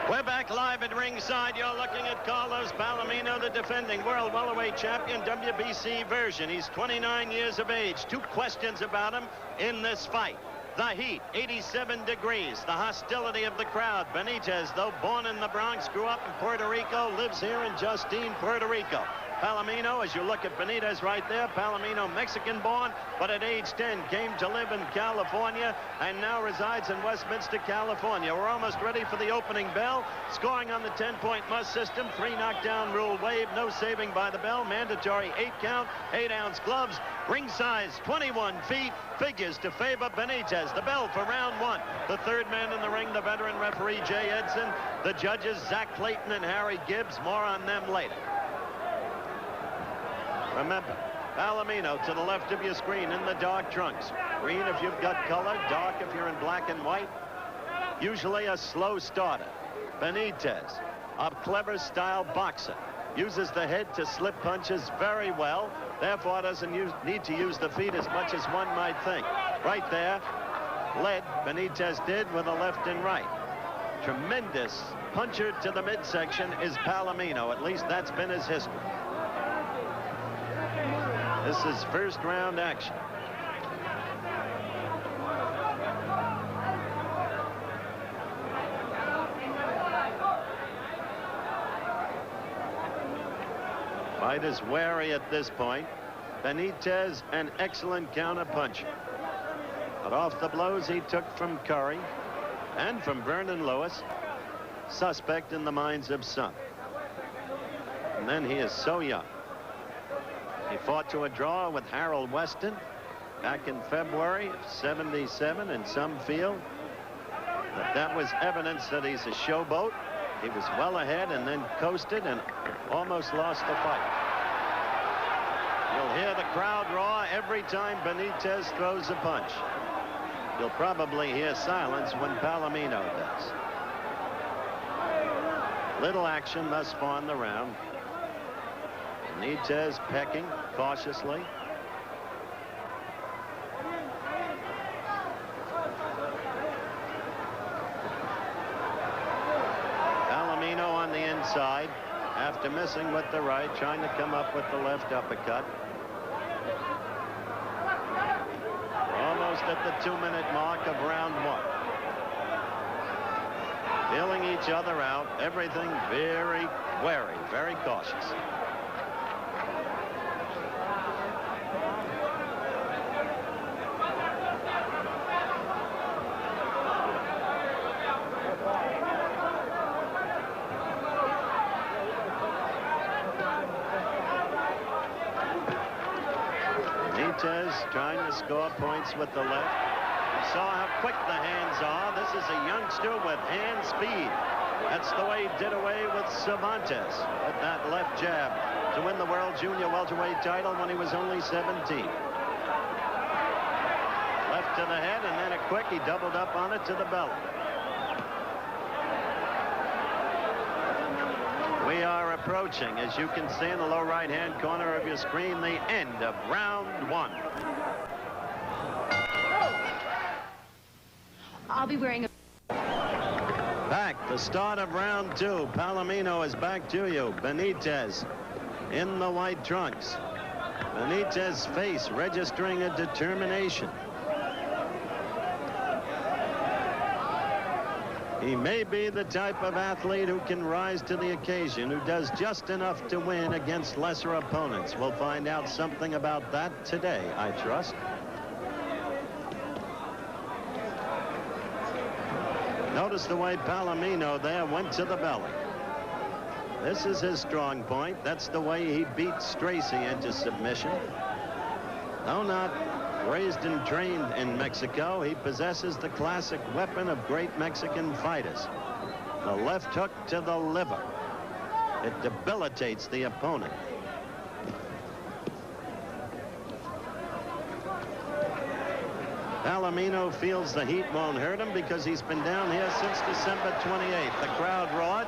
We're back live at ringside. You're looking at Carlos Palomino, the defending world welterweight champion, WBC version. He's 29 years of age. 2 questions about him in this fight. The heat, 87 degrees. The hostility of the crowd. Benitez, though born in the Bronx, grew up in Puerto Rico, lives here in Justine, Puerto Rico. Palomino, as you look at Benitez right there, Palomino, Mexican-born, but at age 10 came to live in California and now resides in Westminster, California. We're almost ready for the opening bell. Scoring on the 10-point must system. 3 knockdown rule wave. No saving by the bell. Mandatory 8 count. 8-ounce gloves. Ring size 21 feet. Figures to favor Benitez. The bell for round 1. The third man in the ring, the veteran referee Jay Edson. The judges, Zach Clayton and Harry Gibbs. More on them later. Remember, Palomino to the left of your screen in the dark trunks. Green if you've got color, dark if you're in black and white. Usually a slow starter. Benitez, a clever style boxer. Uses the head to slip punches very well. Therefore doesn't need to use the feet as much as one might think. Right there, led Benitez did with a left and right. Tremendous puncher to the midsection is Palomino. At least that's been his history. This is first round action. Fight is wary at this point. Benitez, an excellent counter puncher. But off the blows he took from Curry and from Vernon Lewis, suspect in the minds of some. And then he is so young. He fought to a draw with Harold Weston back in February of '77, and some feel that was evidence that he's a showboat. He was well ahead and then coasted and almost lost the fight. You'll hear the crowd roar every time Benitez throws a punch. You'll probably hear silence when Palomino does. Little action thus far in the round. Benitez pecking cautiously. Palomino on the inside after missing with the right, trying to come up with the left uppercut. Almost at the 2-minute mark of round 1. Feeling each other out, everything very wary, very cautious. Benitez trying to score points with the left. You saw how quick the hands are. This is a youngster with hand speed. That's the way he did away with Cervantes with that left jab to win the World Junior Welterweight title when he was only 17. Left to the head, and then a quick, he doubled up on it to the belly. We are approaching, as you can see in the low right-hand corner of your screen, the end of round 1. I'll be wearing a... Back, the start of round 2. Palomino is back to you. Benitez in the white trunks. Benitez's face registering a determination. He may be the type of athlete who can rise to the occasion, who does just enough to win against lesser opponents. We'll find out something about that today, I trust. Notice the way Palomino there went to the belly. This is his strong point. That's the way he beat Stracy into submission. Though not raised and trained in Mexico, he possesses the classic weapon of great Mexican fighters. The left hook to the liver. It debilitates the opponent. Palomino feels the heat won't hurt him because he's been down here since December 28th. The crowd roared,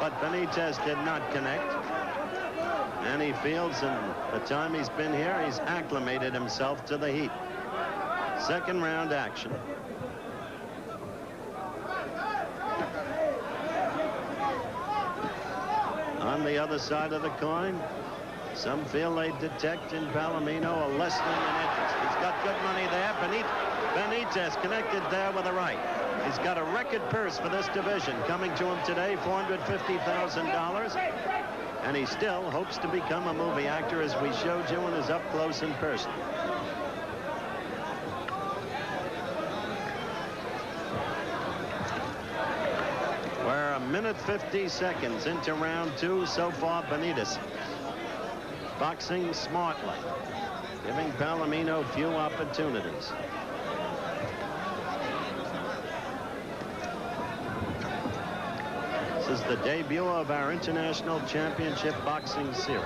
but Benitez did not connect. And he feels in the time he's been here, he's acclimated himself to the heat. Second round action. other side of the coin. Some feel they detect in Palomino a lessening in interest. He's got good money there. Benitez connected there with a right. He's got a record purse for this division coming to him today, $450,000. And he still hopes to become a movie actor, as we showed you in his up close and personal. We're a minute 50 seconds into round 2 so far. Benitez boxing smartly, giving Palomino few opportunities. This is the debut of our International Championship Boxing Series.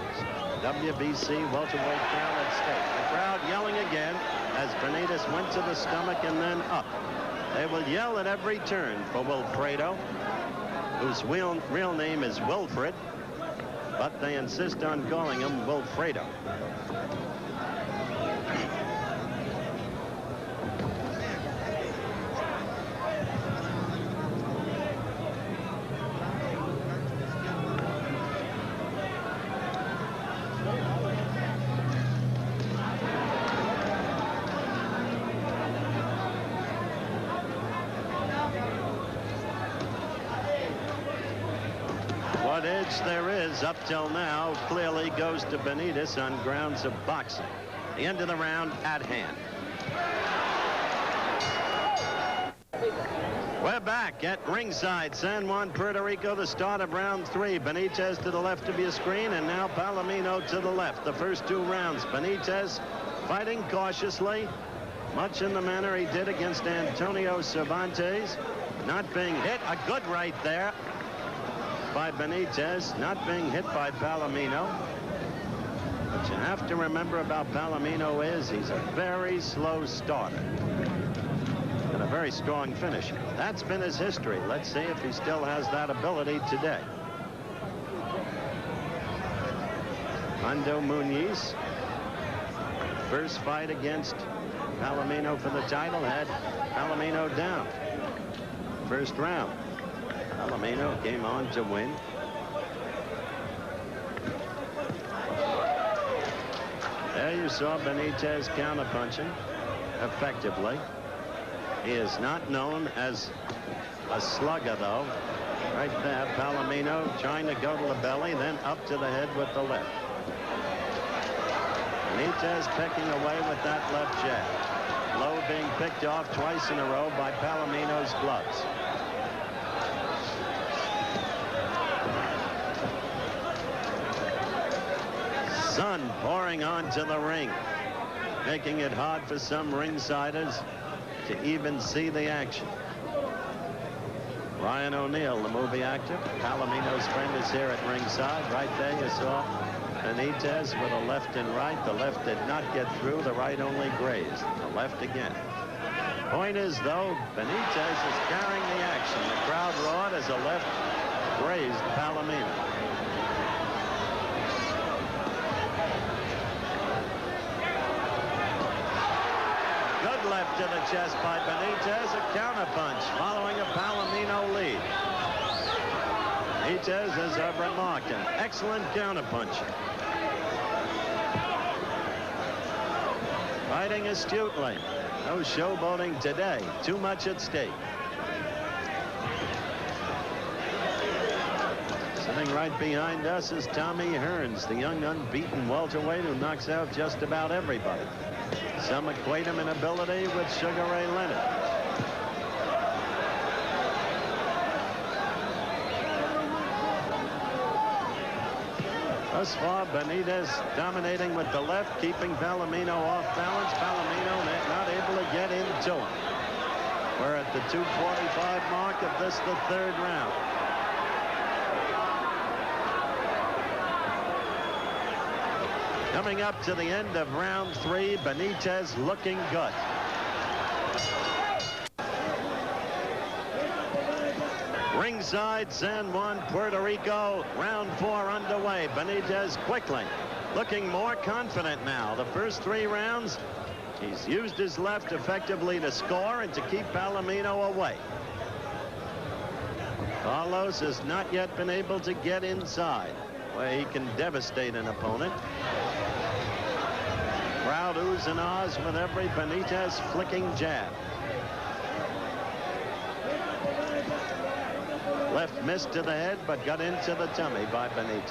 WBC welterweight crown at stake. The crowd yelling again as Benitez went to the stomach and then up. They will yell at every turn for Wilfredo, whose real name is Wilfred, but they insist on calling him Wilfredo. What edge there is up till now clearly goes to Benitez on grounds of boxing. The end of the round at hand. We're back at ringside, San Juan, Puerto Rico, the start of round 3. Benitez to the left of your screen, and now Palomino to the left. The first 2 rounds, Benitez fighting cautiously, much in the manner he did against Antonio Cervantes, not being hit. A good right there by Benitez, not being hit by Palomino. What you have to remember about Palomino is he's a very slow starter and a very strong finisher. That's been his history. Let's see if he still has that ability today. Ando Muniz, first fight against Palomino for the title, had Palomino down first round. Palomino came on to win. There you saw Benitez counterpunching effectively. He is not known as a slugger, though. Right there, Palomino trying to go to the belly, then up to the head with the left. Benitez picking away with that left jab. Low being picked off twice in a row by Palomino's gloves. Sun pouring onto the ring, making it hard for some ringsiders to even see the action. Ryan O'Neal, the movie actor, Palomino's friend, is here at ringside. Right there you saw Benitez with a left and right. The left did not get through. The right only grazed. The left again. Point is, though, Benitez is carrying the action. The crowd roared as a left grazed Palomino. Left to the chest by Benitez, a counterpunch following a Palomino lead. Benitez, as I've remarked, an excellent counterpuncher. Fighting astutely. No showboating today. Too much at stake. Sitting right behind us is Tommy Hearns, the young unbeaten welterweight who knocks out just about everybody. Some equate him in ability with Sugar Ray Leonard. Thus far, Benitez dominating with the left, keeping Palomino off balance. Palomino not able to get into him. We're at the 2:45 mark of this, the 3rd round. Coming up to the end of round 3, Benitez looking good. Ringside, San Juan, Puerto Rico, round 4 underway. Benitez quickly looking more confident now. The first 3 rounds, he's used his left effectively to score and to keep Palomino away. Carlos has not yet been able to get inside. where he can devastate an opponent. Crowd oohs and ahs with every Benitez flicking jab. Left missed to the head, but got into the tummy by Benitez.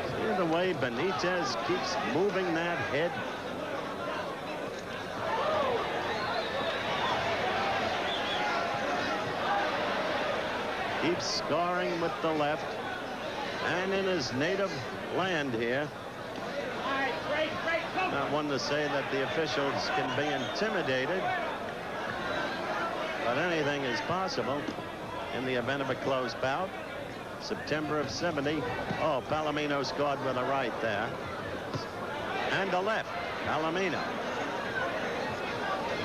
See the way Benitez keeps moving that head. Keeps scoring with the left. And in his native land here. Not one to say that the officials can be intimidated, but anything is possible in the event of a close bout. September of '70. Oh, Palomino scored with a right there. And a left. Palomino.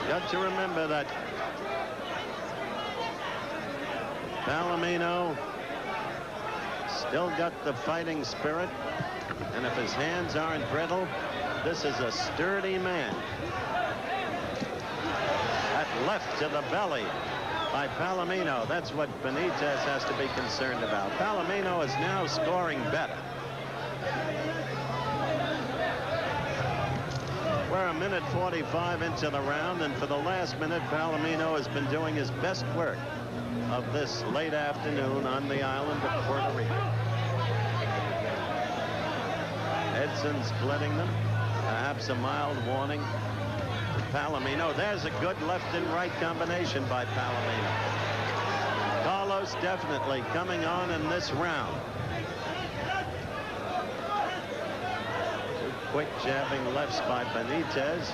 Got to remember that Palomino still got the fighting spirit, and if his hands aren't brittle, this is a sturdy man. That left to the belly by Palomino. That's what Benitez has to be concerned about. Palomino is now scoring better. We're a minute 45 into the round, and for the last minute, Palomino has been doing his best work of this late afternoon on the island of Puerto Rico. Edson splitting them. Perhaps a mild warning to Palomino. There's a good left and right combination by Palomino. Carlos definitely coming on in this round. Two quick jabbing lefts by Benitez.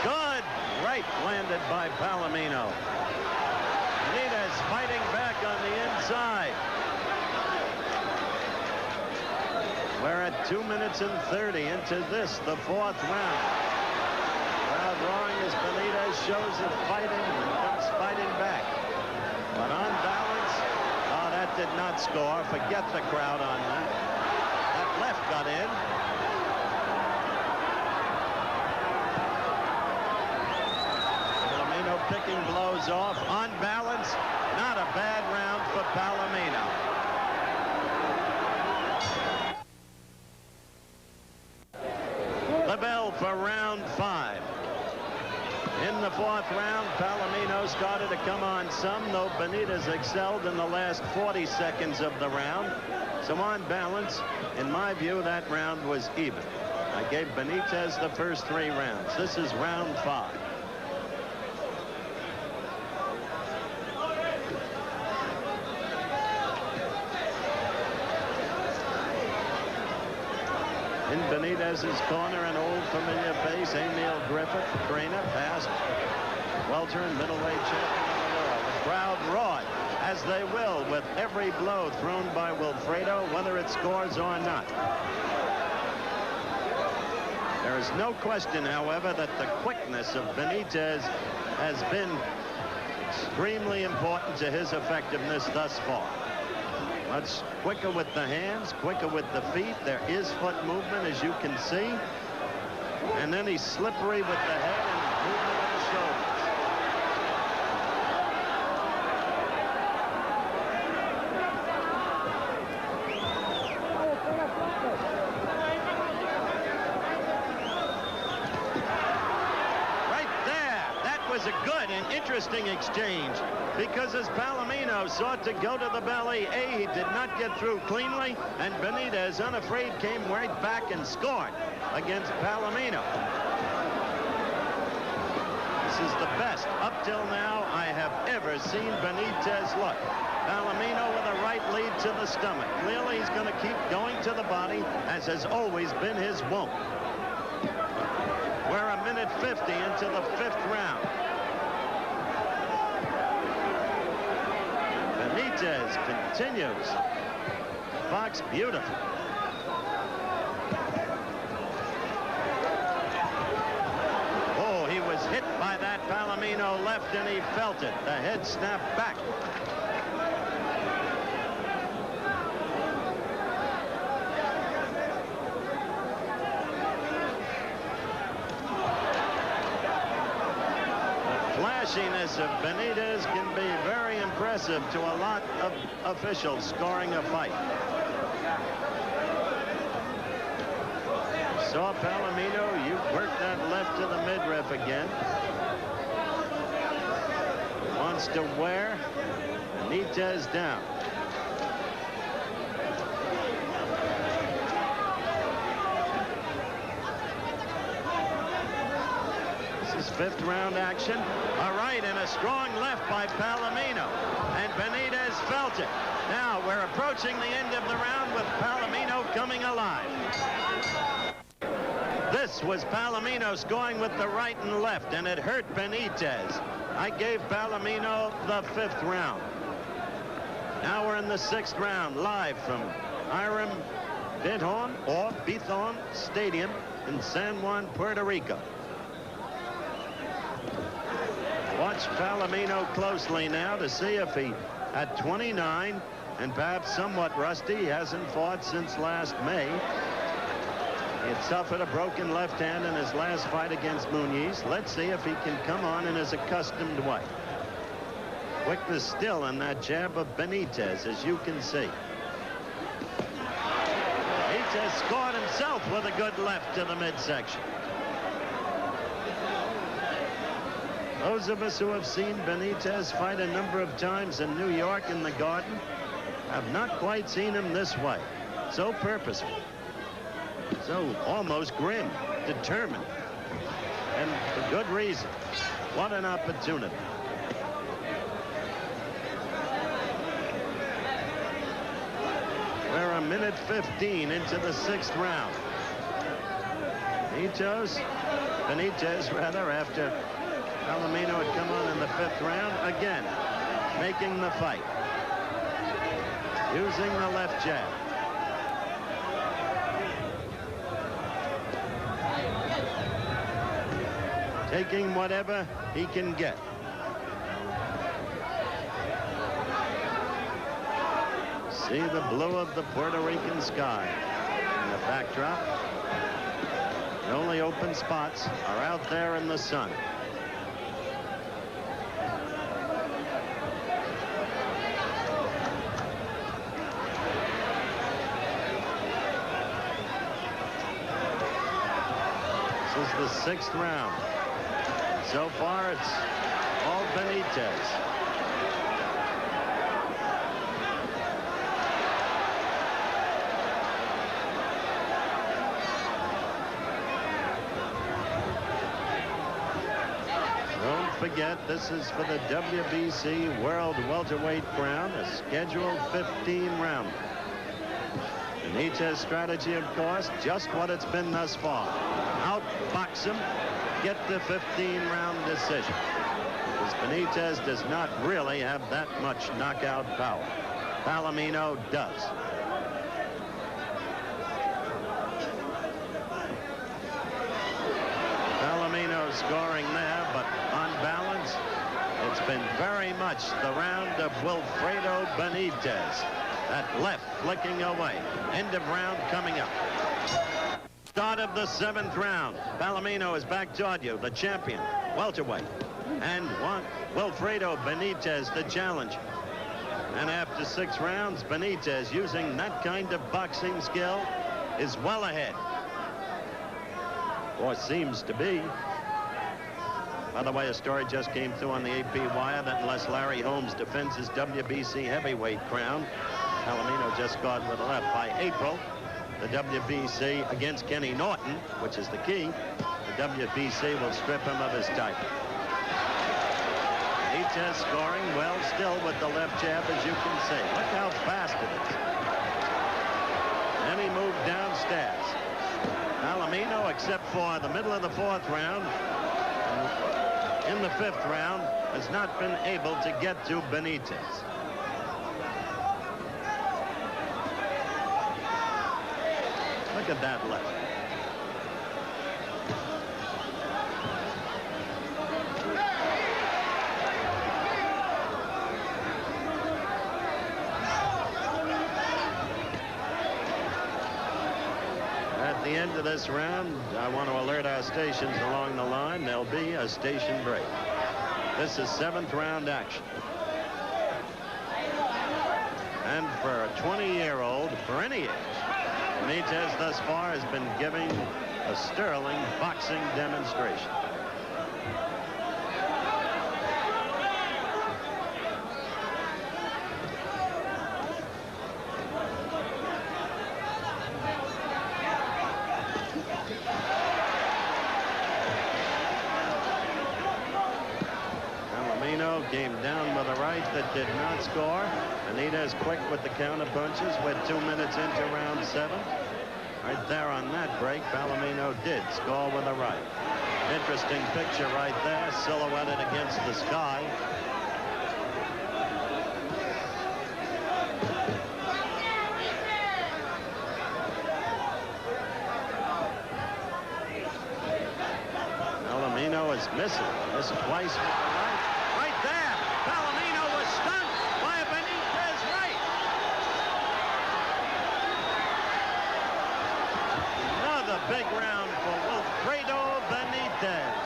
Good right landed by Palomino. Benitez fighting back on the inside. We're at 2 minutes and 30 into this, the fourth round. Crowd roaring as Benitez shows it fighting and comes fighting back. But on balance, oh, that did not score. Forget the crowd on that. That left got in. Palomino picking blows off. On balance, not a bad round for Palomino. The bell for round 5. In the fourth round, Palomino started to come on some, though Benitez excelled in the last 40 seconds of the round. So on balance, in my view, that round was even. I gave Benitez the first 3 rounds. This is round 5. In Benitez's corner, an old familiar face, Emil Griffith, trainer, past welter and middleweight champion of the world. The crowd roared, as they will, with every blow thrown by Wilfredo, whether it scores or not. There is no question, however, that the quickness of Benitez has been extremely important to his effectiveness thus far. Much quicker with the hands, quicker with the feet. There is foot movement, as you can see. And then he's slippery with the head and movement of the shoulders. Right there. That was a good and interesting exchange. Because as Palomino sought to go to the belly, he did not get through cleanly, and Benitez, unafraid, came right back and scored against Palomino. This is the best, up till now, I have ever seen Benitez look. Palomino with a right lead to the stomach. Clearly, he's going to keep going to the body, as has always been his wont. We're a minute 50 into the 5th round. Benitez continues. Box beautiful. Oh, he was hit by that Palomino left, and he felt it. The head snapped back. flashiness of Benitez can be very impressive to a lot of officials scoring a fight. Saw Palomino, you worked that left to the midriff again. Wants to wear Benitez down. Fifth round action. All right, and a strong left by Palomino. And Benitez felt it. Now we're approaching the end of the round with Palomino coming alive. This was Palomino scoring with the right and left, and it hurt Benitez. I gave Palomino the fifth round. Now we're in the sixth round, live from Hiram Bithorn Stadium in San Juan, Puerto Rico. Watch Palomino closely now to see if he, at 29 and perhaps somewhat rusty, he hasn't fought since last May. He had suffered a broken left hand in his last fight against Muniz. Let's see if he can come on in his accustomed way. Quickness still in that jab of Benitez, as you can see. Benitez scored himself with a good left to the midsection. Those of us who have seen Benitez fight a number of times in New York in the Garden have not quite seen him this way. So purposeful. So almost grim, determined. And for good reason. What an opportunity. We're a minute 15 into the sixth round. Benitez, after Palomino had come on in the fifth round, again making the fight, using the left jab. Taking whatever he can get. See the blue of the Puerto Rican sky in the backdrop. The only open spots are out there in the sun. This is the sixth round. So far, it's all Benitez. Don't forget, this is for the WBC World Welterweight crown, a scheduled 15-round. Benitez's strategy, of course, just what it's been thus far. Outbox him, get the 15-round decision. Because Benitez does not really have that much knockout power. Palomino does. Palomino scoring there, but on balance, it's been very much the round of Wilfredo Benitez. That left flicking away. End of round coming up. Start of the seventh round. Palomino is back toward you, the champion, welterweight. And Wilfredo Benitez, the challenger. And after 6 rounds, Benitez, using that kind of boxing skill, is well ahead. Or seems to be. By the way, a story just came through on the AP wire that unless Larry Holmes defends his WBC heavyweight crown, Palomino just got with a left. By April, the WBC against Kenny Norton, which is the key, the WBC will strip him of his title. Benitez scoring well still with the left jab, as you can see. Look how fast it is. And he moved downstairs. Palomino, except for the middle of the fourth round, in the fifth round, has not been able to get to Benitez. Look at that left. At the end of this round, I want to alert our stations along the line, there'll be a station break. This is 7th round action. And for a 20-year-old, for any age, Benitez thus far has been giving a sterling boxing demonstration. Palomino came down with a right that did not score. Benitez quick with the counter punches. With 2 minutes into round 7. Right there on that break, Palomino did score with a right. Interesting picture right there, silhouetted against the sky. Palomino is missing. Missed twice with the right. Right there, Palomino was stunned by a Benitez right. Another big round for Wilfredo Benitez.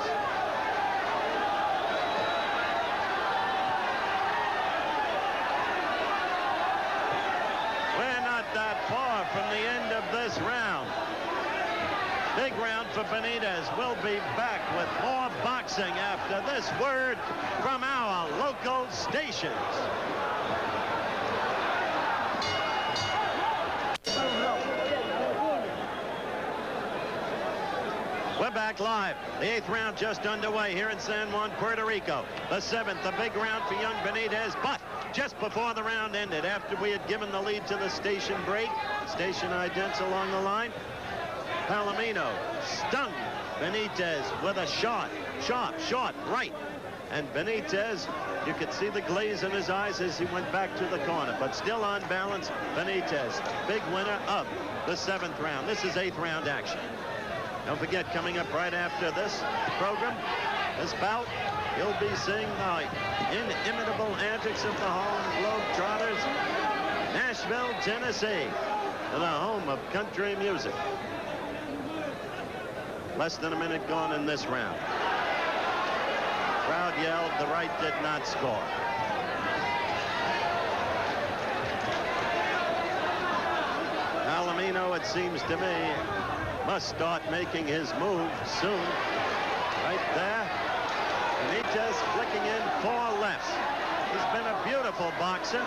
We're not that far from the end of this round. Big round for Benitez. We'll be back with more boxing after this word from our local stations. We're back live. The 8th round just underway here in San Juan, Puerto Rico. The 7th, the big round for young Benitez. But just before the round ended, after we had given the lead to the station break, station idents along the line, Palomino stung Benitez with a short right. And Benitez, you could see the glaze in his eyes as he went back to the corner. But still on balance, Benitez, big winner of the 7th round. This is 8th round action. Don't forget, coming up right after this program, this bout, you'll be seeing the inimitable antics of the Harlem Globetrotters, Nashville, Tennessee, the home of country music. Less than a minute gone in this round. Crowd yelled, the right did not score. Palomino, it seems to me, must start making his move soon. Right there. Benitez flicking in 4 lefts. He's been a beautiful boxer.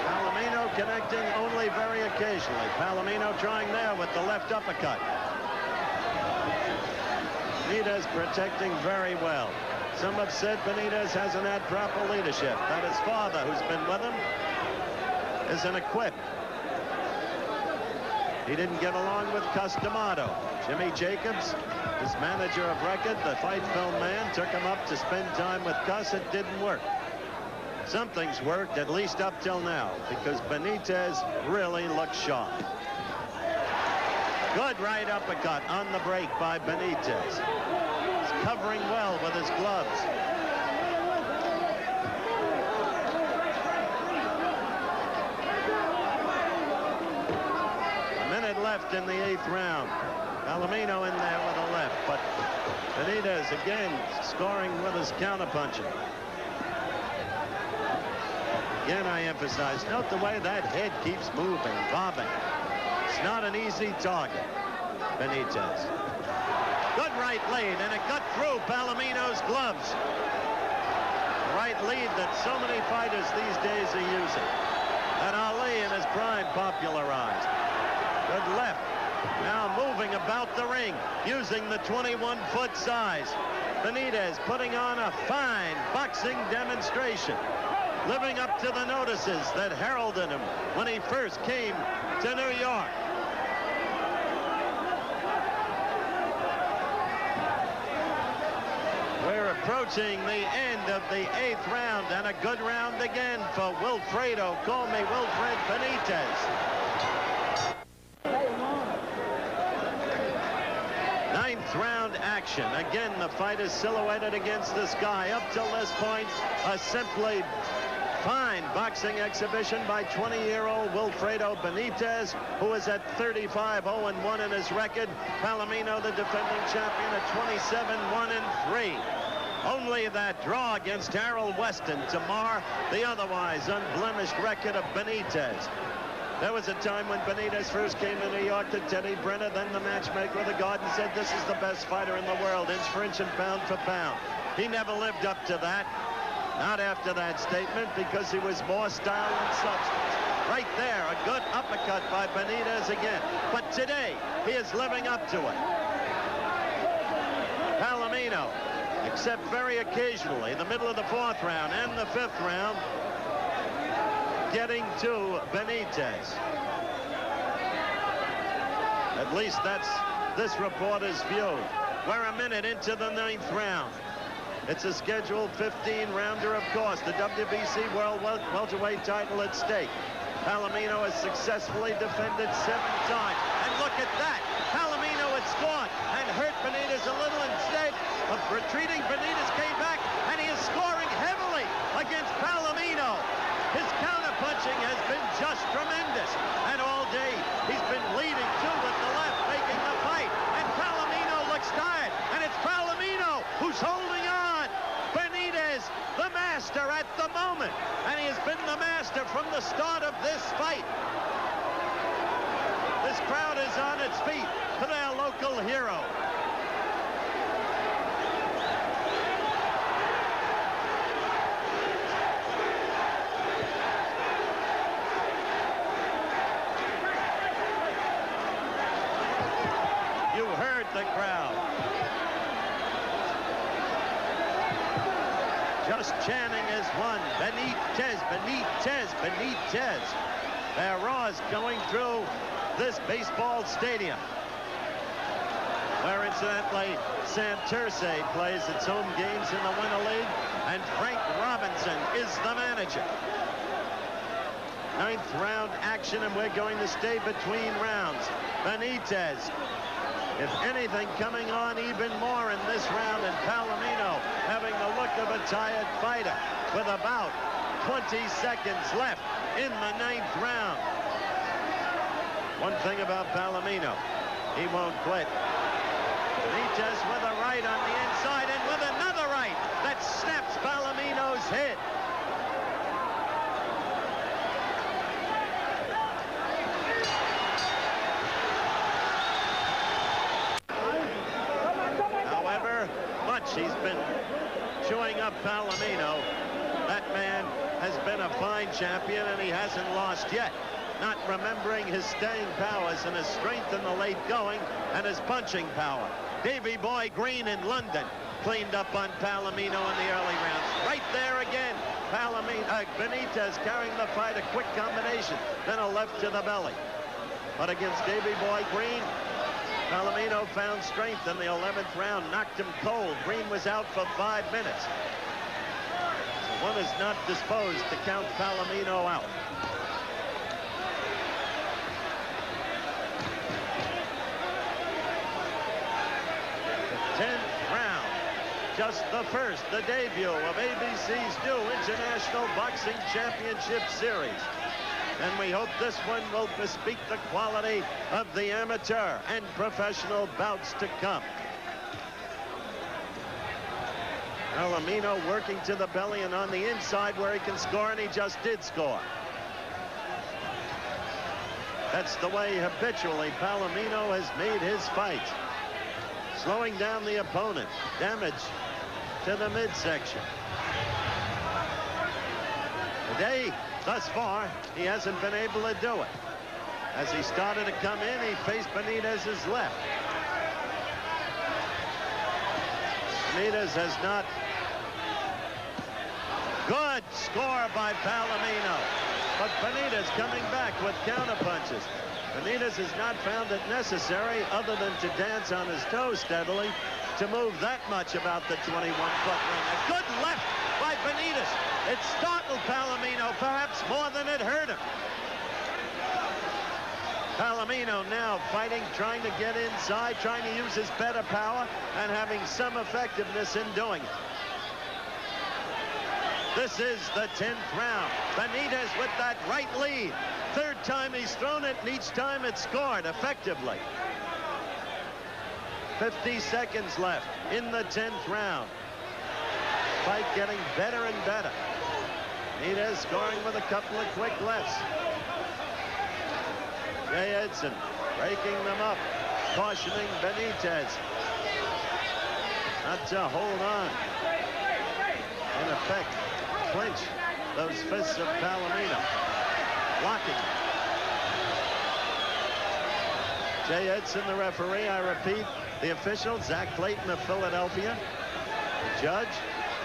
Palomino connecting only very occasionally. Palomino trying there with the left uppercut. Benitez protecting very well. Some have said Benitez hasn't had proper leadership, that his father, who's been with him, isn't equipped. He didn't get along with Customato. Jimmy Jacobs, his manager of record, the fight film man, took him up to spend time with Cuss. It didn't work. Something's worked, at least up till now, because Benitez really looks sharp. Good right uppercut on the break by Benitez. He's covering well with his gloves. A minute left in the 8th round. Palomino in there with a left, but Benitez again scoring with his counterpunching. Again, I emphasize, note the way that head keeps moving, bobbing. It's not an easy target, Benitez. Good right lead, and it got through Palomino's gloves. Right lead that so many fighters these days are using. That Ali in his prime popularized. Good left. Now moving about the ring, using the 21-foot size. Benitez putting on a fine boxing demonstration, living up to the notices that heralded him when he first came to New York. We're approaching the end of the 8th round, and a good round again for Wilfredo. Call me Wilfred Benitez. 9th round action. Again, the fight is silhouetted against the sky. Up till this point, a simply fine boxing exhibition by 20-year-old Wilfredo Benitez, who is at 35-0-1 in his record. Palomino, the defending champion, at 27-1-3. Only that draw against Harold Weston to mar the otherwise unblemished record of Benitez. There was a time when Benitez first came to New York to Teddy Brenner, then the matchmaker of the Garden, said this is the best fighter in the world, inch for inch and pound for pound. He never lived up to that. Not after that statement, because he was more style than substance. Right there, a good uppercut by Benitez again. But today, he is living up to it. Palomino, except very occasionally, the middle of the 4th round and the 5th round, getting to Benitez. At least that's this reporter's view. We're a minute into the 9th round. It's a scheduled 15-rounder, of course. The WBC World Welterweight title at stake. Palomino has successfully defended 7 times. And look at that. Palomino had scored and hurt Benitez a little. Instead of retreating, Benitez came back, and he is scoring heavily against Palomino. His counter-punching has been just tremendous. And all day, he's been leading too with the left, making the fight. And Palomino looks tired. And it's Palomino who's holding on. Benitez, the master at the moment. And he has been the master from the start of this fight. This crowd is on its feet for their local hero. You heard the crowd. Just chanting as one. Benitez, Benitez, Benitez. Their roars going through this baseball stadium, where incidentally Santurce plays its home games in the Winter League, and Frank Robinson is the manager. 9th round action, and we're going to stay between rounds. Benitez, if anything, coming on even more in this round, and Palomino having the look of a tired fighter with about 20 seconds left in the 9th round. One thing about Palomino, he won't quit. Benitez with a right on the inside, and with another right that snaps Palomino's head. However much he's been chewing up Palomino, that man has been a fine champion, and he hasn't lost yet. Not remembering his staying powers and his strength in the late going and his punching power. Davy Boy Green in London cleaned up on Palomino in the early rounds. Right there again, Benitez carrying the fight, a quick combination, then a left to the belly. But against Davy Boy Green, Palomino found strength in the 11th round, knocked him cold. Green was out for 5 minutes. So one is not disposed to count Palomino out. The 10th round, just the first, the debut of ABC's new International Boxing Championship Series. And we hope this one will bespeak the quality of the amateur and professional bouts to come. Palomino working to the belly and on the inside where he can score, and he just did score. That's the way habitually Palomino has made his fights. Slowing down the opponent. Damage to the midsection. Today, thus far, he hasn't been able to do it. As he started to come in, he faced Benitez's left. Benitez has not. Good score by Palomino. But Benitez coming back with counterpunches. Benitez has not found it necessary, other than to dance on his toes steadily, to move that much about the 21-foot ring. A good left by Benitez. It startled Palomino, perhaps more than it hurt him. Palomino now fighting, trying to get inside, trying to use his better power, and having some effectiveness in doing it. This is the 10th round. Benitez with that right lead. 3rd time he's thrown it, and each time it's scored effectively. 50 seconds left in the 10th round. fight getting better and better. Benitez scoring with a couple of quick lefts. Jay Edson breaking them up, cautioning Benitez not to hold on. In effect, clinch those fists of Palomino. Blocking. Jay Edson, the referee. I repeat, the official, Zach Clayton of Philadelphia, the judge,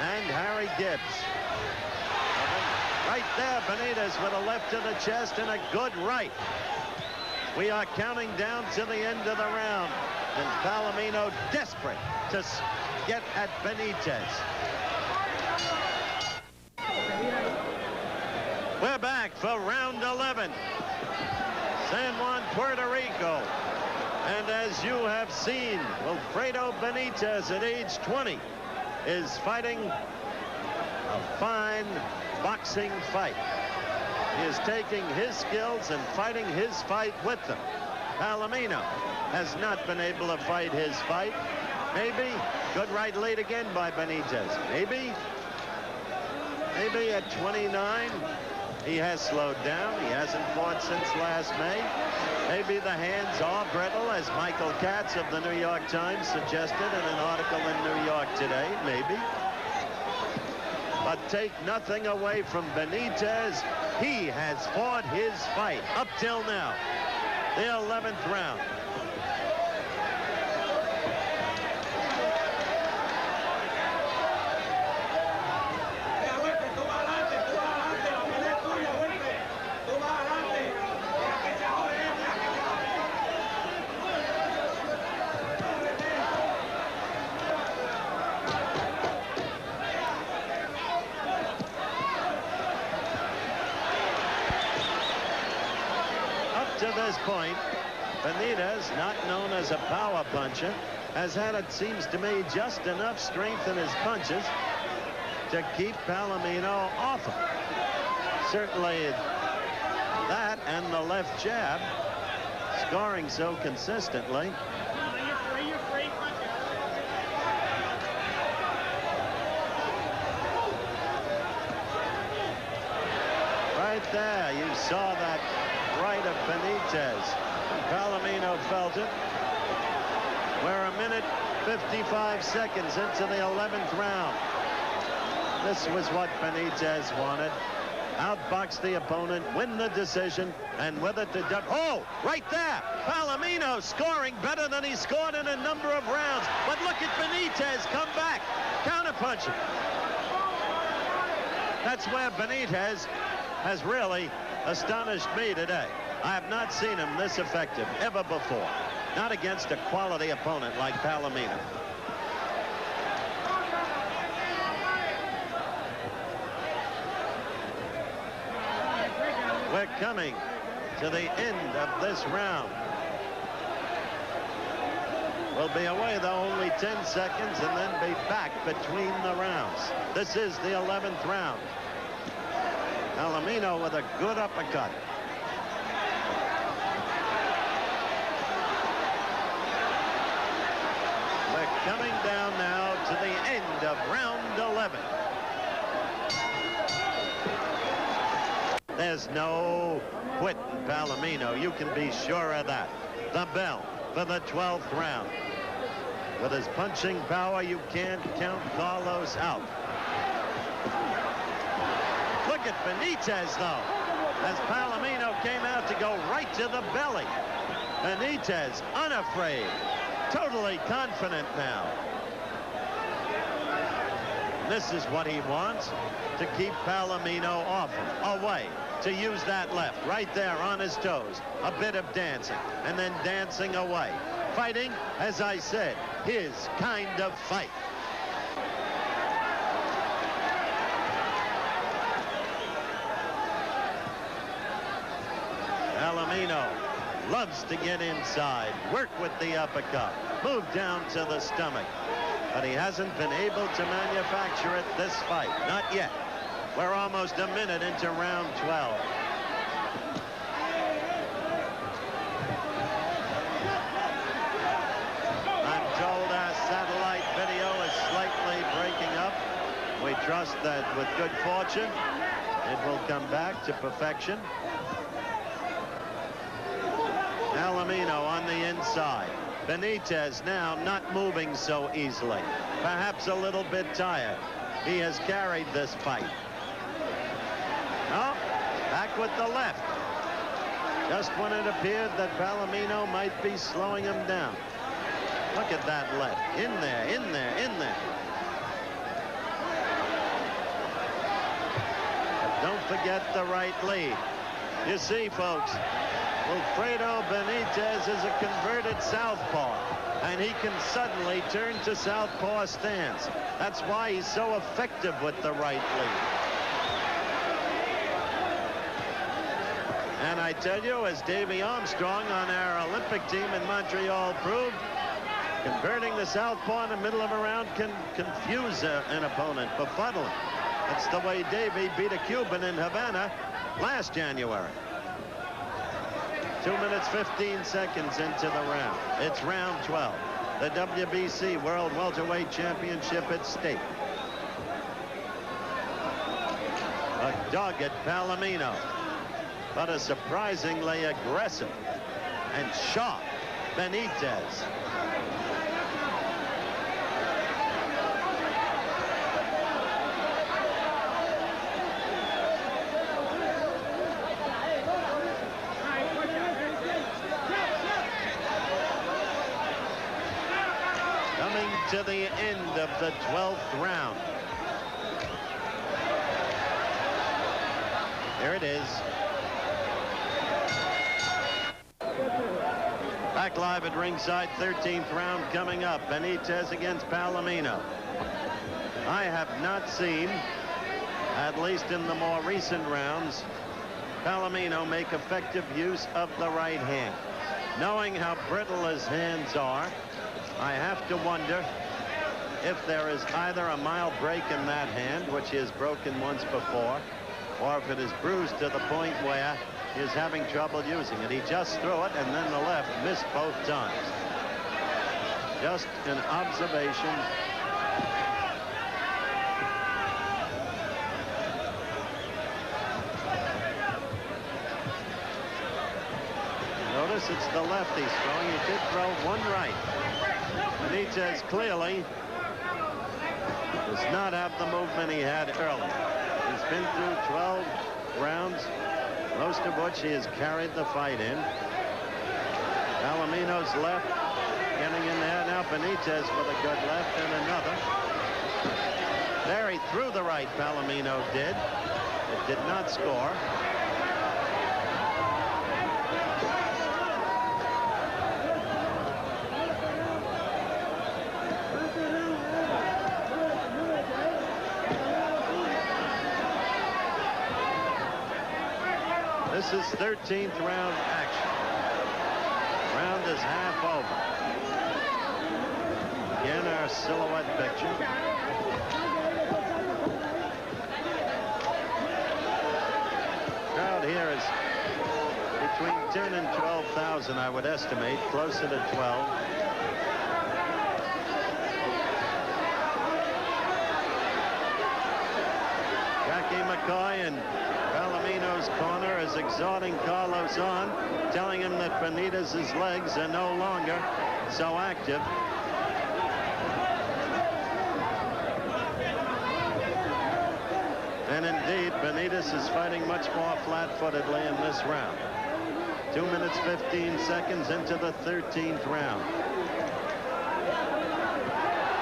and Harry Gibbs. Right there, Benitez with a left to the chest and a good right. We are counting down to the end of the round, and Palomino desperate to get at Benitez. We're back for round 11. San Juan, Puerto Rico. And as you have seen, Wilfredo Benitez at age 20 is fighting a fine boxing fight. He is taking his skills and fighting his fight with them. Palomino has not been able to fight his fight. Maybe good right lead again by Benitez. Maybe at 29 he has slowed down. He hasn't fought since last May. Maybe the hands are brittle, as Michael Katz of the New York Times suggested in an article in New York today. Maybe. But take nothing away from Benitez. He has fought his fight up till now. The 11th round. To this point, Benitez, not known as a power puncher, has had, it seems to me, just enough strength in his punches to keep Palomino off him. Certainly that and the left jab, scoring so consistently. Right there, you saw that right of Benitez. Palomino felt it. We're a minute 55 seconds into the 11th round. This was what Benitez wanted. Outbox the opponent, win the decision, and with it to oh, right there, Palomino scoring better than he scored in a number of rounds. But look at Benitez come back, counterpunching. That's where Benitez has really astonished me today. I have not seen him this effective ever before. Not against a quality opponent like Palomino. We're coming to the end of this round. We'll be away though only 10 seconds and then be back between the rounds. This is the 11th round. Palomino with a good uppercut. We're coming down now to the end of round 11. There's no quitting Palomino. You can be sure of that. The bell for the 12th round. With his punching power, you can't count Carlos out. Look at Benitez, though, as Palomino came out to go right to the belly. Benitez, unafraid, totally confident now. This is what he wants, to keep Palomino off him, away, to use that left, right there on his toes. A bit of dancing, and then dancing away. Fighting, as I said, his kind of fight. Palomino loves to get inside, work with the uppercut, move down to the stomach. But he hasn't been able to manufacture it this fight. Not yet. We're almost a minute into round 12. I'm told our satellite video is slightly breaking up. We trust that with good fortune, it will come back to perfection. Palomino on the inside. Benitez now not moving so easily. Perhaps a little bit tired. He has carried this fight. No, back with the left. Just when it appeared that Palomino might be slowing him down. Look at that left. In there, in there, in there. But don't forget the right lead. You see, folks, Wilfredo Benitez is a converted southpaw, and he can suddenly turn to southpaw stance. That's why he's so effective with the right lead. And I tell you, as Davy Armstrong on our Olympic team in Montreal proved, converting the southpaw in the middle of a round can confuse an opponent, befuddle him. That's the way Davy beat a Cuban in Havana last January. 2 minutes 15 seconds into the round. It's round 12. The WBC World Welterweight Championship at stake. A dogged Palomino, but a surprisingly aggressive and sharp Benitez. Coming to the end of the 12th round. There it is. Back live at ringside, 13th round coming up. Benitez against Palomino. I have not seen, at least in the more recent rounds, Palomino make effective use of the right hand. Knowing how brittle his hands are, I have to wonder if there is either a mild break in that hand, which he has broken once before, or if it is bruised to the point where he is having trouble using it. He just threw it, and then the left missed both times. Just an observation. Notice it's the left he's throwing. He did throw one right. Benitez clearly does not have the movement he had early. He's been through 12 rounds, most of which he has carried the fight in. Palomino's left getting in there. Now Benitez with a good left and another. There he threw the right, Palomino did. It did not score. This is 13th round action. Round is half over. Again, our silhouette picture. Crowd here is between 10 and 12,000, I would estimate, closer to 12. Jackie McCoy and Palomino's corner is exhorting Carlos on, telling him that Benitez's legs are no longer so active. And indeed, Benitez is fighting much more flat-footedly in this round. 2 minutes 15 seconds into the 13th round.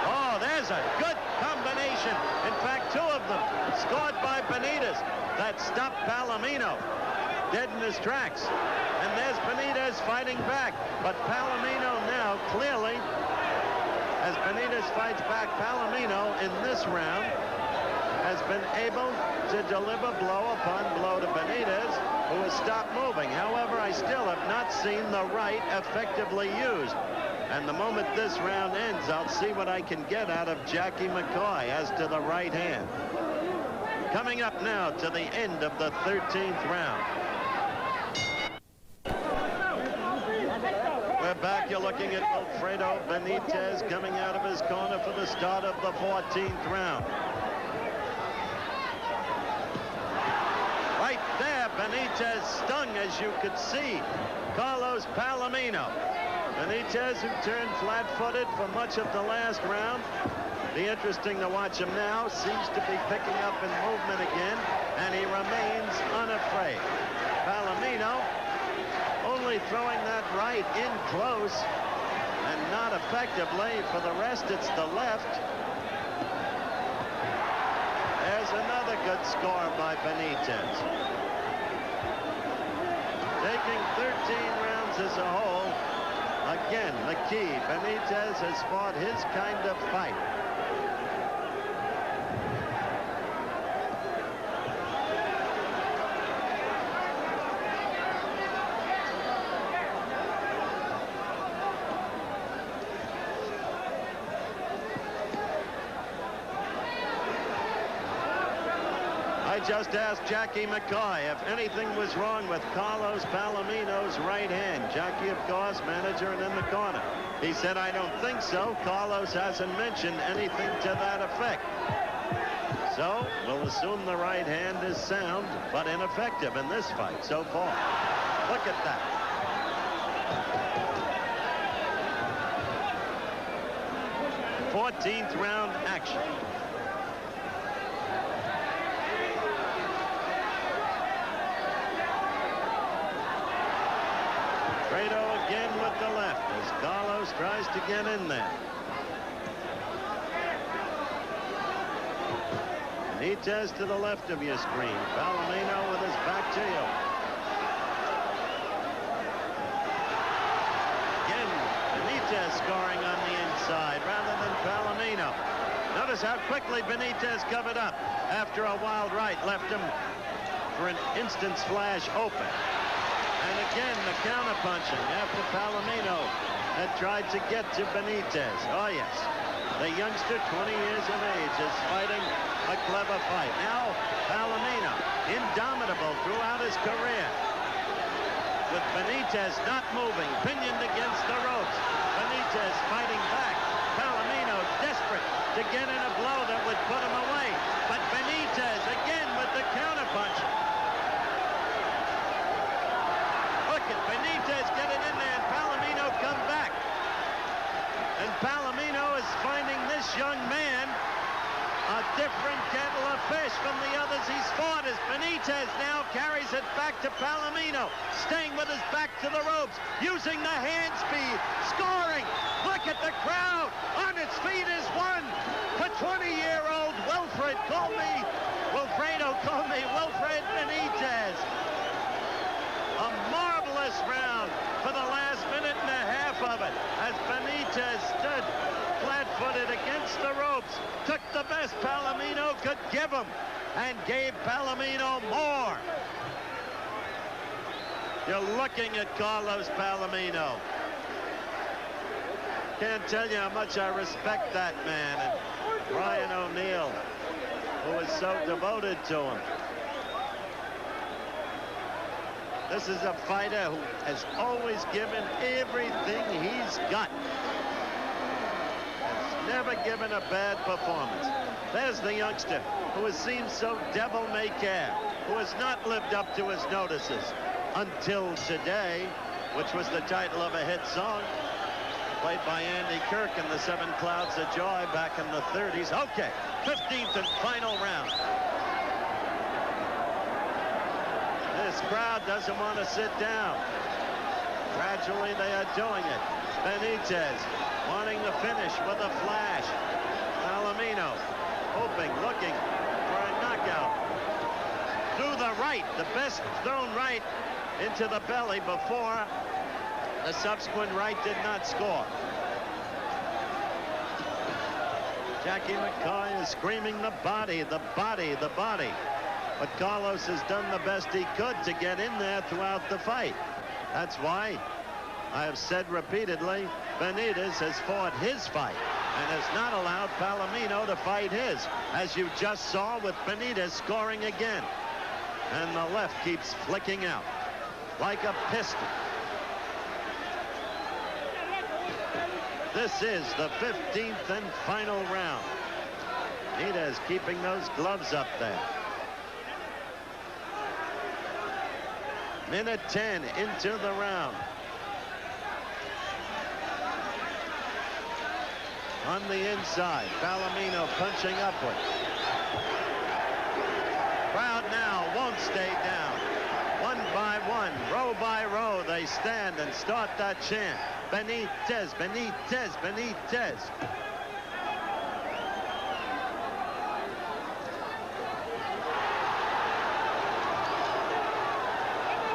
Oh, there's a good combination. In fact, two of them scored by Benitez. That stopped Palomino dead in his tracks. And there's Benitez fighting back. But Palomino now clearly, as Benitez fights back, Palomino in this round has been able to deliver blow upon blow to Benitez, who has stopped moving. However, I still have not seen the right effectively used. And the moment this round ends, I'll see what I can get out of Jackie McCoy as to the right hand. Coming up now to the end of the 13th round. We're back. You're looking at Wilfredo Benitez coming out of his corner for the start of the 14th round. Benitez stung, as you could see, Carlos Palomino. Benitez, who turned flat-footed for much of the last round. Be interesting to watch him now. Seems to be picking up in movement again, and he remains unafraid. Palomino only throwing that right in close and not effectively. For the rest, it's the left. There's another good score by Benitez. Taking 13 rounds as a whole. Again, the key. Benitez has fought his kind of fight. I just asked Jackie McCoy if anything was wrong with Carlos Palomino's right hand. Jackie, of course, manager and in the corner. He said, I don't think so. Carlos hasn't mentioned anything to that effect. So we'll assume the right hand is sound, but ineffective in this fight so far. Look at that. '14th round action. Wilfredo again with the left as Carlos tries to get in there. Benitez to the left of your screen. Palomino with his back to you. Again, Benitez scoring on the inside rather than Palomino. Notice how quickly Benitez covered up after a wild right left him for an instant's flash open. And again, the counterpunching after Palomino had tried to get to Benitez. Oh, yes. The youngster, 20 years of age, is fighting a clever fight. Now, Palomino, indomitable throughout his career. With Benitez not moving, pinioned against the ropes. Benitez fighting back. Palomino desperate to get in a blow that would put him away. But Benitez again with the counterpunch. Benitez get it in there, and Palomino come back. And Palomino is finding this young man a different kettle of fish from the others he's fought, as Benitez now carries it back to Palomino, staying with his back to the ropes, using the hand speed, scoring. Look at the crowd on its feet is one for 20-year-old Wilfredo. Call me Wilfred Benitez. A marvelous round for the last minute and a half of it, as Benitez stood flat-footed against the ropes, took the best Palomino could give him, and gave Palomino more. You're looking at Carlos Palomino. Can't tell you how much I respect that man, and Brian O'Neill, who is so devoted to him. This is a fighter who has always given everything he's got. Has never given a bad performance. There's the youngster who has seemed so devil-may-care, who has not lived up to his notices until today, which was the title of a hit song played by Andy Kirk in the Seven Clouds of Joy back in the 30s. Okay, 15th and final round. This crowd doesn't want to sit down. Gradually, they are doing it. Benitez wanting to finish with a flash. Palomino hoping, looking for a knockout. Through the right, the best thrown right into the belly before the subsequent right did not score. Jackie McCoy is screaming the body, the body, the body. But Carlos has done the best he could to get in there throughout the fight. That's why I have said repeatedly, Benitez has fought his fight and has not allowed Palomino to fight his, as you just saw with Benitez scoring again. And the left keeps flicking out like a piston. This is the 15th and final round. Benitez keeping those gloves up there. Minute 10 into the round. On the inside, Palomino punching upward. Crowd now won't stay down. One by one, row by row, they stand and start that chant. Benitez, Benitez, Benitez.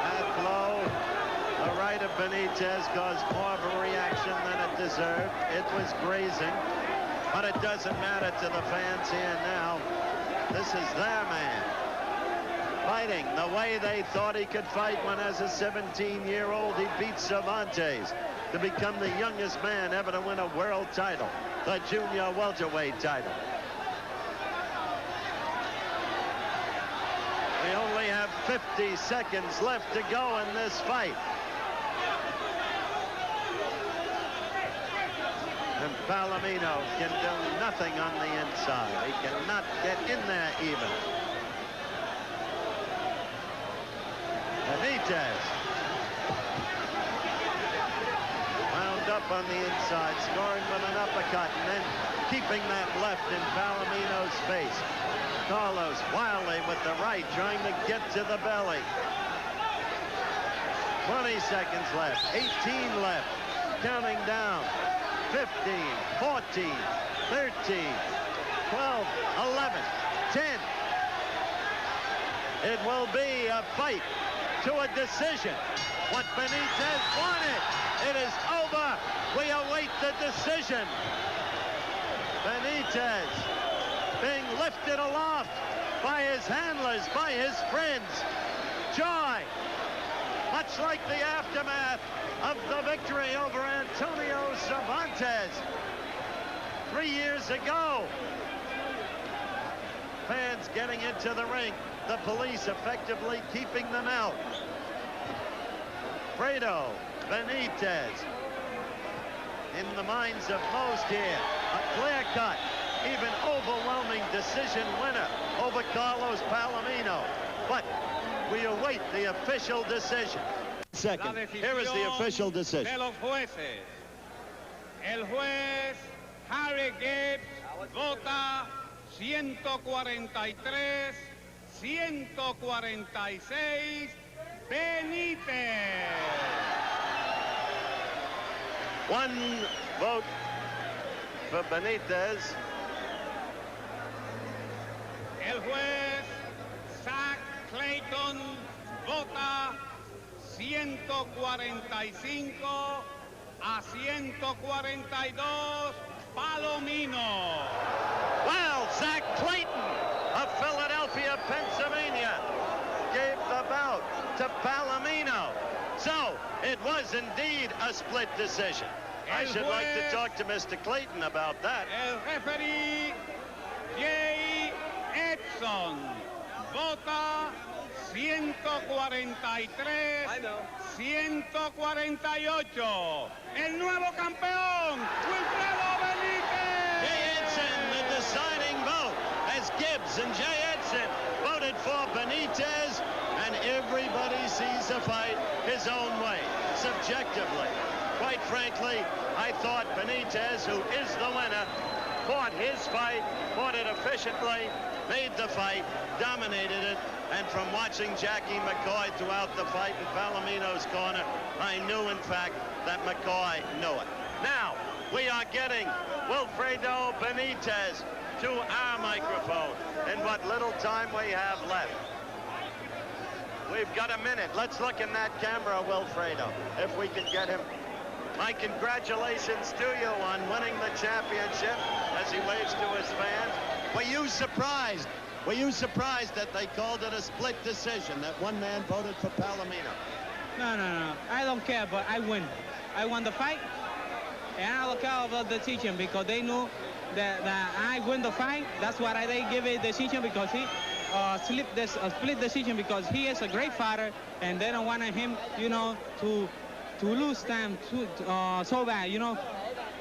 That blow, the right of Benitez, caused more of a reaction than it deserved. It was grazing, but it doesn't matter to the fans here now. This is their man. Fighting the way they thought he could fight when, as a 17-year-old, he beat Cervantes to become the youngest man ever to win a world title, the junior welterweight title. We only have 50 seconds left to go in this fight. And Palomino can do nothing on the inside. He cannot get in there even. Benitez wound up on the inside, scoring with an uppercut, and then keeping that left in Palomino's face. Carlos wildly with the right, trying to get to the belly. 20 seconds left, 18 left, counting down. 15, 14, 13, 12, 11, 10. It will be a fight to a decision. What Benitez wanted. It is over. We await the decision. Benitez being lifted aloft by his handlers, by his friends. Joy, much like the aftermath of the victory over Antonio Cervantes 3 years ago. Fans getting into the ring. The police effectively keeping them out. Wilfredo, Benitez. In the minds of most here, a clear-cut, even overwhelming decision winner over Carlos Palomino. But we await the official decision. Second, here is the official decision. De los jueces. El juez Harry Gibbs vota 143, 146, Benitez. One vote for Benitez. El juez Zach Clayton vota 145 a 142, Palomino. Well, Zach Clayton of Philadelphia, Pennsylvania, gave the bout to Palomino. So it was indeed a split decision. I should like to talk to Mr. Clayton about that. El referee Jay Edson vota 143, 148. El nuevo campeón, Wilfredo Benitez. Jay Edson, the deciding vote, as Gibbs and Jay Edson voted for Benitez, and everybody sees the fight his own way, subjectively. Quite frankly, I thought Benitez, who is the winner, fought his fight, fought it efficiently, made the fight, dominated it, and from watching Jackie McCoy throughout the fight in Palomino's corner, I knew, in fact, that McCoy knew it. Now, we are getting Wilfredo Benitez to our microphone in what little time we have left. We've got a minute. Let's look in that camera, Wilfredo, if we can get him. My congratulations to you on winning the championship, as he waves to his fans. Were you surprised? Were you surprised that they called it a split decision, that one man voted for Palomino? No. I don't care, but I win. I won the fight, and I don't care about the decision because they knew that I win the fight. That's why they give a decision, because he split decision because he is a great fighter, and they don't want him, you know, to lose time so bad, you know.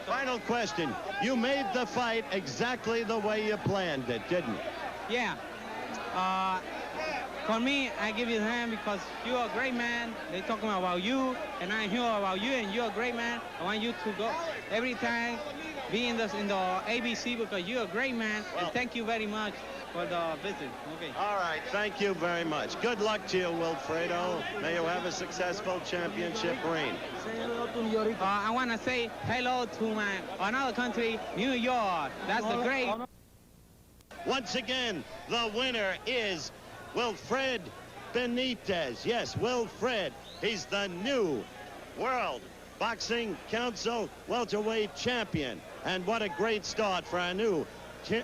Final question. You made the fight exactly the way you planned it, didn't you? Yeah. For me, I give you the hand because you're a great man. They're talking about you, and I hear about you, and you're a great man. I want you to go every time, be in the ABC because you're a great man. Well, and thank you very much for the visit. Okay. All right, thank you very much. Good luck to you, Wilfredo. May you have a successful championship reign. I want to say hello to my another country, New York. That's the great. Once again, the winner is Wilfredo Benitez. Yes, Wilfred. He's the new World Boxing Council welterweight champion. And what a great start for our new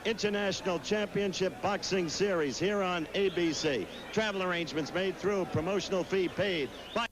International Championship Boxing Series here on ABC. Travel arrangements made through, promotional fee paid by